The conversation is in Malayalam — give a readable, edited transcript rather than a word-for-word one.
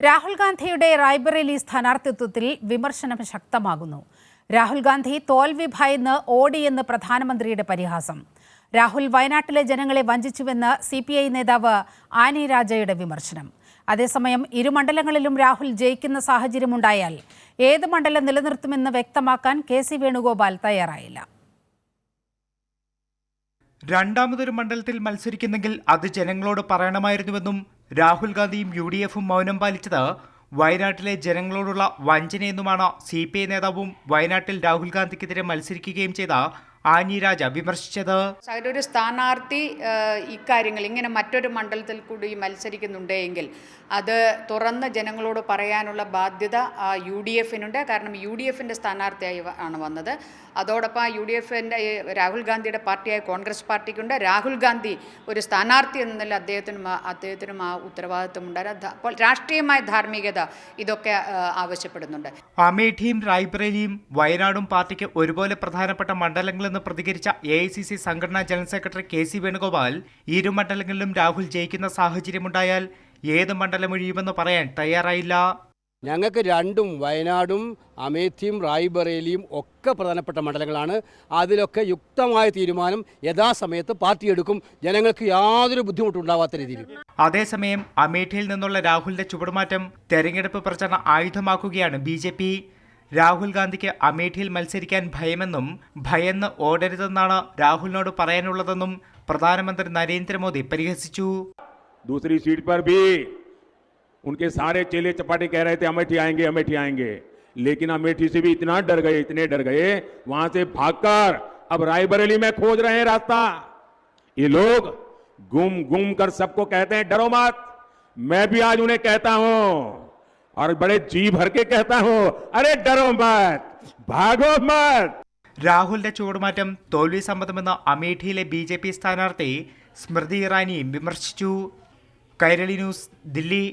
രാഹുൽ ഗാന്ധിയുടെ റായ്ബറേലി സ്ഥാനാർത്ഥിത്വത്തിൽ വിമർശനം ശക്തമാകുന്നു. രാഹുൽ ഗാന്ധി തോൽവി ഭയന്ന് ഓടിയെന്ന് പ്രധാനമന്ത്രിയുടെ പരിഹാസം. രാഹുൽ വയനാട്ടിലെ ജനങ്ങളെ വഞ്ചിച്ചുവെന്ന് CPI നേതാവ് ആനി രാജയുടെ വിമർശനം. അതേസമയം ഇരു മണ്ഡലങ്ങളിലും രാഹുൽ ജയിക്കുന്ന സാഹചര്യമുണ്ടായാൽ ഏത് മണ്ഡലം നിലനിർത്തുമെന്ന് വ്യക്തമാക്കാൻ KC വേണുഗോപാൽ തയ്യാറായില്ല. രണ്ടാമതൊരു മണ്ഡലത്തിൽ മത്സരിക്കുന്നെങ്കിൽ അത് ജനങ്ങളോട് പറയണമായിരുന്നുവെന്നും രാഹുൽ ഗാന്ധിയും UDFും മൗനം പാലിച്ചത് വയനാട്ടിലെ ജനങ്ങളോടുള്ള വഞ്ചനയെന്നുമാണ് CPI നേതാവും വയനാട്ടിൽ രാഹുൽ ഗാന്ധിക്കെതിരെ മത്സരിക്കുകയും ചെയ്ത ആനി രാജ വിമർശിച്ചത്. ഒരു സ്ഥാനാർത്ഥി ഇക്കാര്യങ്ങൾ ഇങ്ങനെ മറ്റൊരു മണ്ഡലത്തിൽ കൂടി മത്സരിക്കുന്നുണ്ടെങ്കിൽ അത് തുറന്ന് ജനങ്ങളോട് പറയാനുള്ള ബാധ്യത UDFിനുണ്ട്. കാരണം UDFിൻ്റെ സ്ഥാനാർത്ഥിയായി ആണ് വന്നത്. അതോടൊപ്പം UDFിൻ്റെ രാഹുൽ ഗാന്ധിയുടെ പാർട്ടിയായ കോൺഗ്രസ് പാർട്ടിക്കുണ്ട്. രാഹുൽ ഗാന്ധി ഒരു സ്ഥാനാർത്ഥി എന്നല്ല അദ്ദേഹത്തിനും ആ ഉത്തരവാദിത്വം ഉണ്ടായിരുന്നു. അപ്പോൾ രാഷ്ട്രീയമായ ധാർമ്മികത ഇതൊക്കെ ആവശ്യപ്പെടുന്നുണ്ട്. അമേഠിയും റായ്ബറേലിയും വയനാടും പാർട്ടിക്ക് ഒരുപോലെ പ്രധാനപ്പെട്ട മണ്ഡലങ്ങളെന്ന് പ്രതികരിച്ച AICC സംഘടനാ ജനറൽ സെക്രട്ടറി KC വേണുഗോപാൽ ഇരു മണ്ഡലങ്ങളിലും രാഹുൽ ജയിക്കുന്ന സാഹചര്യമുണ്ടായാൽ ഏത് മണ്ഡലം ഒഴിയുമെന്ന് പറയാൻ തയ്യാറായില്ല. ഞങ്ങൾക്ക് രണ്ടും വയനാടും അമേഠിയും റായ്ബറേലിയും ഒക്കെ പ്രധാനപ്പെട്ട മണ്ഡലങ്ങളാണ്. അതിലൊക്കെ യുക്തമായ തീരുമാനം യഥാസമയത്ത് പാർട്ടി എടുക്കും, ജനങ്ങൾക്ക് യാതൊരു ബുദ്ധിമുട്ടുണ്ടാവാത്ത രീതിയിൽ. അതേസമയം അമേഠിയിൽ നിന്നുള്ള രാഹുലിന്റെ ചുവടുമാറ്റം തെരഞ്ഞെടുപ്പ് പ്രചരണ ആയുധമാക്കുകയാണ് BJP. രാഹുൽ ഗാന്ധിക്ക് അമേഠിയിൽ മത്സരിക്കാൻ ഭയമെന്നും ഭയന്ന് ഓടരുതെന്നാണ് രാഹുലിനോട് പറയാനുള്ളതെന്നും പ്രധാനമന്ത്രി നരേന്ദ്രമോദി പരിഹസിച്ചു. दूसरी सीट पर भी उनके सारे चेले चपाटे कह रहे थे अमेठी आएंगे, लेकिन अमेठी से भी इतने डर गए वहां से भागकर अब रायबरेली में खोज रहे हैं रास्ता. ये लोग गुम कर सबको कहते हैं डरो मत. मैं भी आज उन्हें कहता हूं और बड़े जी भर के कहता हूं, अरे डरो मत, भागो मत. രാഹുലിന്റെ ചുവടുമാറ്റം തോൽവി സമ്മതമെന്ന് അമേഠിയിലെ BJP സ്ഥാനാർത്ഥി സ്മൃതി ഇറാനിയും വിമർശിച്ചു. കൈരളി ന്യൂസ്, ദില്ലി.